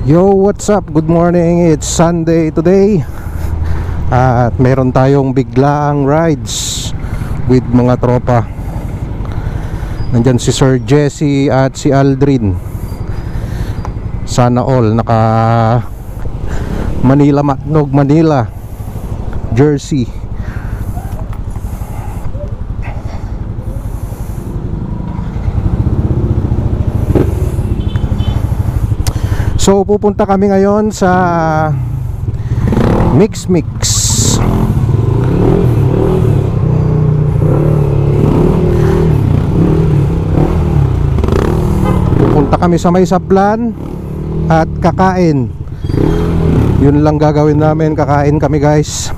Yo, what's up? Good morning. It's Sunday today. At meron tayong biglaang rides with mga tropa. Nandyan si Sir Jesse at si Aldrin. Sana all naka Manila Matnog, Manila jersey. So pupunta kami ngayon sa Mix. Pupunta kami sa may sablan at kakain. Yun lang gagawin namin, kakain kami guys.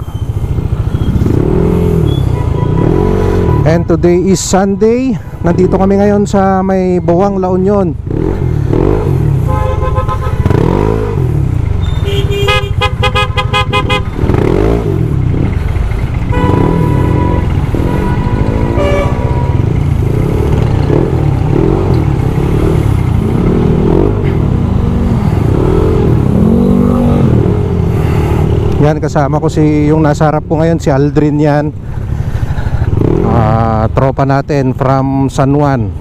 And today is Sunday. Nandito kami ngayon sa may Bawang, La Union. Yan, kasama ko yung nasa harap ko ngayon, si Aldrin yan. Tropa natin from San Juan.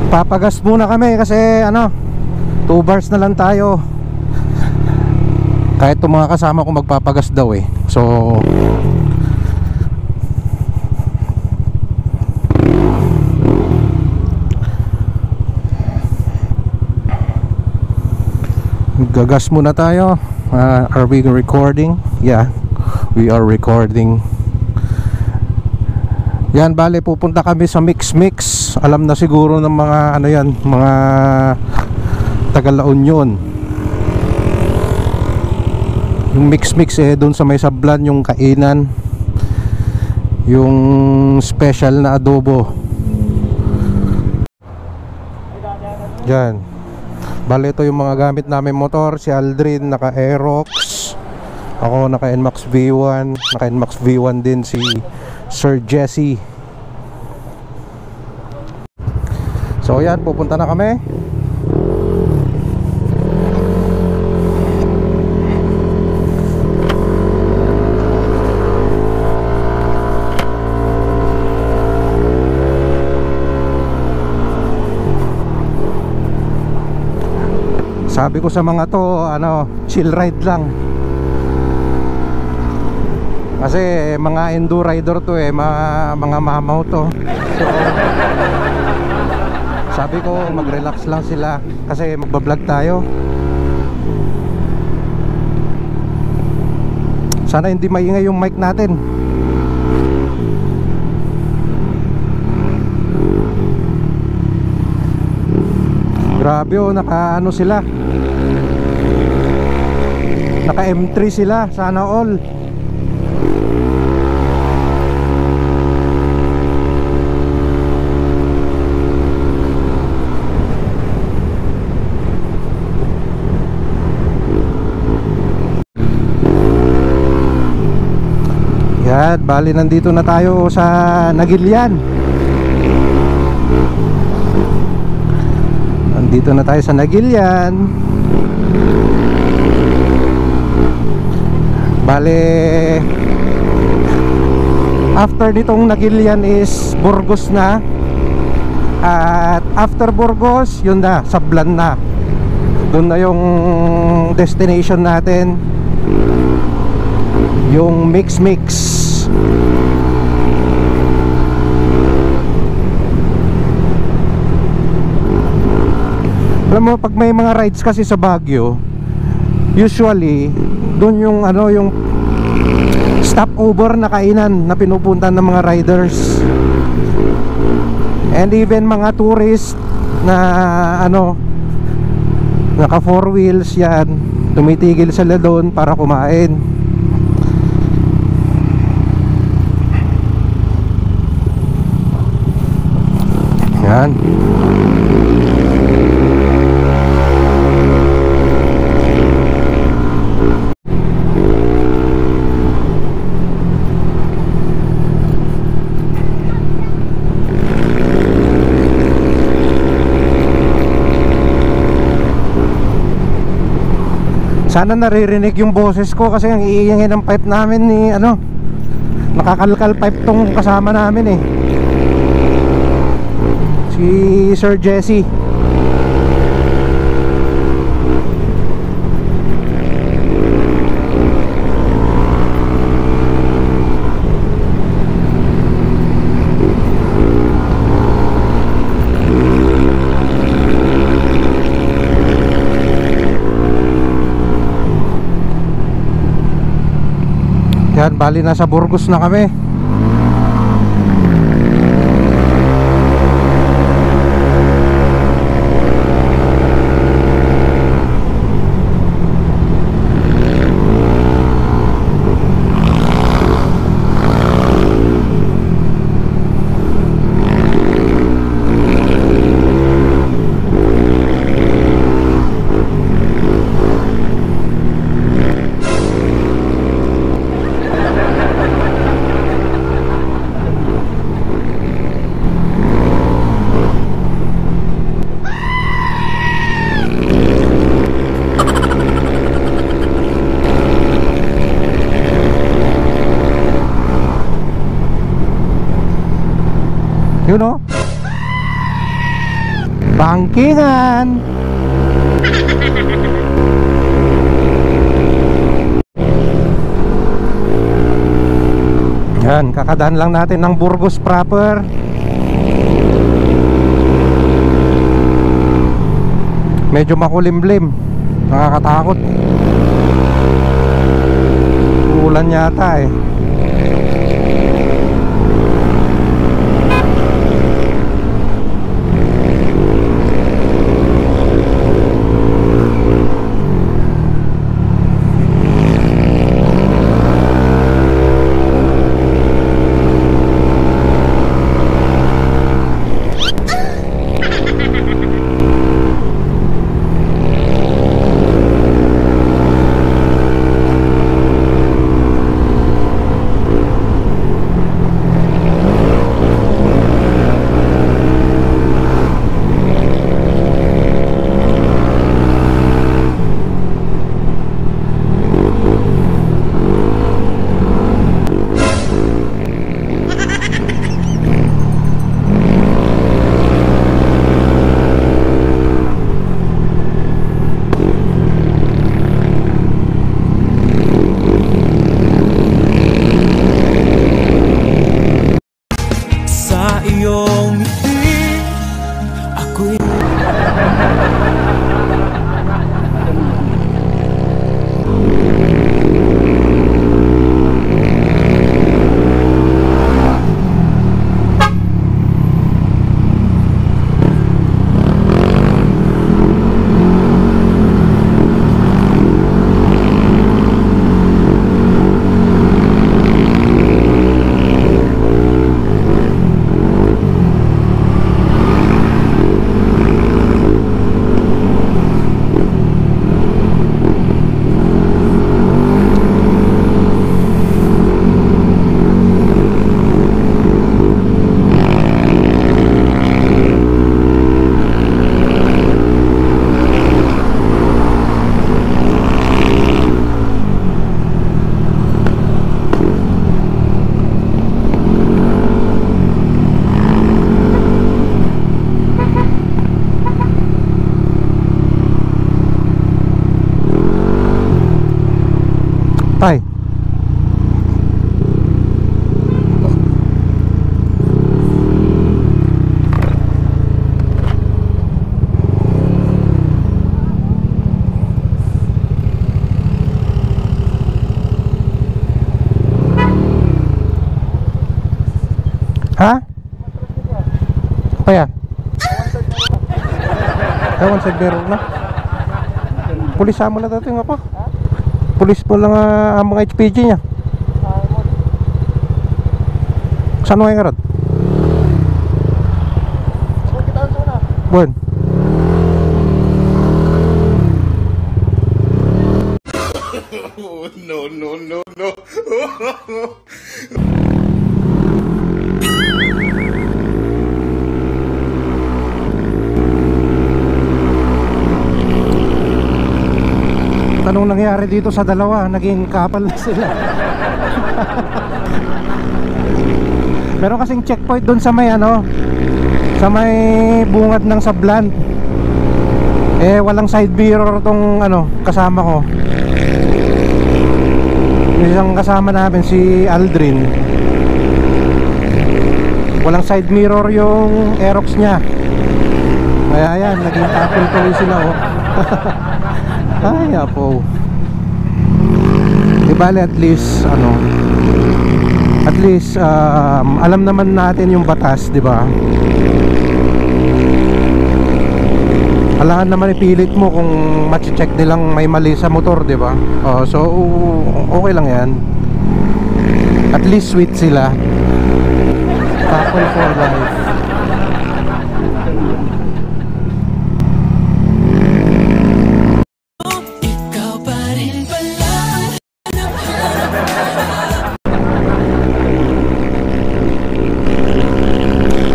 Papagas muna kami kasi 2 bars na lang tayo. Kahit itong mga kasama ko magpapagas daw eh. So gagas muna tayo. Are we recording? Yeah, we are recording. Yan, bale pupunta kami sa Mix. Alam na siguro ng mga mga taga La Union. Yung Mix doon sa may sablan, yung kainan, yung special na adobo. Yan, bale ito yung mga gamit namin motor. Si Aldrin naka Aerox, ako naka NMAX V1, naka NMAX V1 din si Sir Jesse. So yan, pupunta na kami. Sabi ko sa mga to, chill ride lang. Kasi mga enduro rider to eh, mga mamaw to. So sabi ko mag-relax lang sila kasi magbablog tayo. Sana hindi maingay yung mic natin. Grabe oh, naka sila, naka M3 sila, sana all. Yan, bali nandito na tayo sa Nagilian. Nandito na tayo sa Nagilian. Bali after nitong Nagilian is Burgos na. At after Burgos, yun na, Sablan na. Doon na yung destination natin, yung Mix. Alam mo, pag may mga rides kasi sa Baguio, usually doon yung yung stopover na kainan na pinupuntahan ng mga riders. And even mga tourist na Naka 4 wheels yan. Tumitigil sila doon para kumain. Yan. Sana naririnig yung boses ko kasi ang iingay ng pipe namin ni nakakalkal pipe tong kasama namin eh. Si Sir Jesse. Yan, bali nasa Burgos na kami. You know? Bangkingan. Yan, kakadaan lang natin ng Burgos proper. Medyo makulimlim. Nakakatakot. Ulan yata eh. Tay. Ha? Apa yan? Ewan sa biro na. Pulis mo na dating ako. Pulis mo lang ang mga HPG niya. Saan mo yung karat? Buwan. No. Anong nangyari dito sa dalawa? Naging kapal na sila. Meron kasing checkpoint doon sa may ano, sa may bungad ng Sablan. Eh walang side mirror tong ano, kasama ko. Isang kasama namin si Aldrin. Walang side mirror yung Aerox niya. Kaya yan, naging kapal tuloy sila oh. Ay, apo. Di bale at least ano, at least alam naman natin yung batas, di ba? Kailangan naman ipilit mo kung ma-check nilang may mali sa motor, di ba? So okay lang yan. At least sweet sila. Couple for life.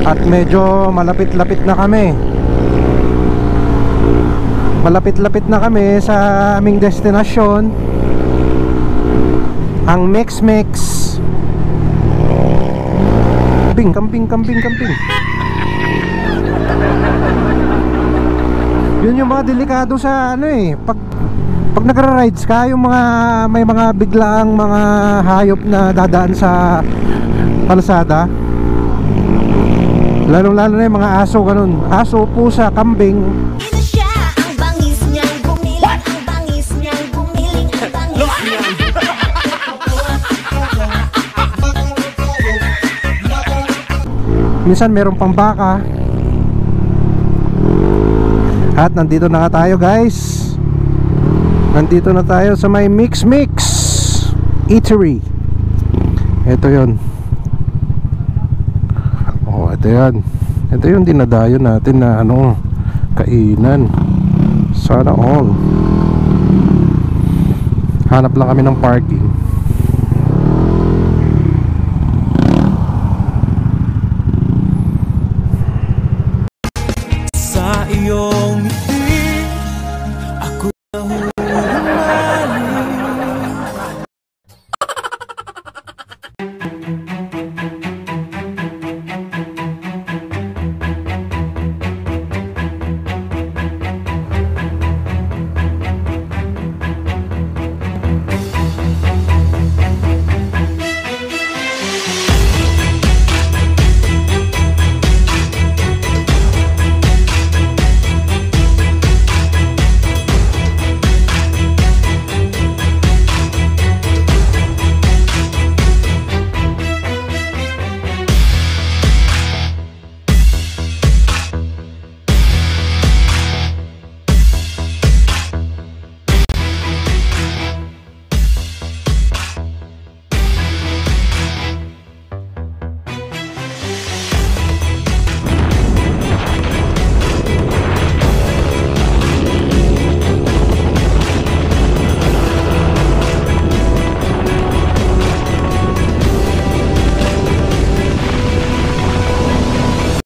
At medyo malapit-lapit na kami. Malapit-lapit na kami sa aming destinasyon, ang Mex-Mex. Camping. Yun yung mga delikado sa ano eh, pag nagra-rides ka, yung mga may mga biglaang mga hayop na dadaan sa kalsada. Lalo-lalo na yung mga aso, ganun. Aso, pusa, kambing. Minsan meron pang baka. At nandito na nga tayo guys. Nandito na tayo sa may Mex-Mex Eatery. Ito yun. Oh, ito yan. Ito yung dinadayo natin na ano, kainan. Sana all. Hanap lang kami ng parking. Sa iyong ngiti, ako nahulog.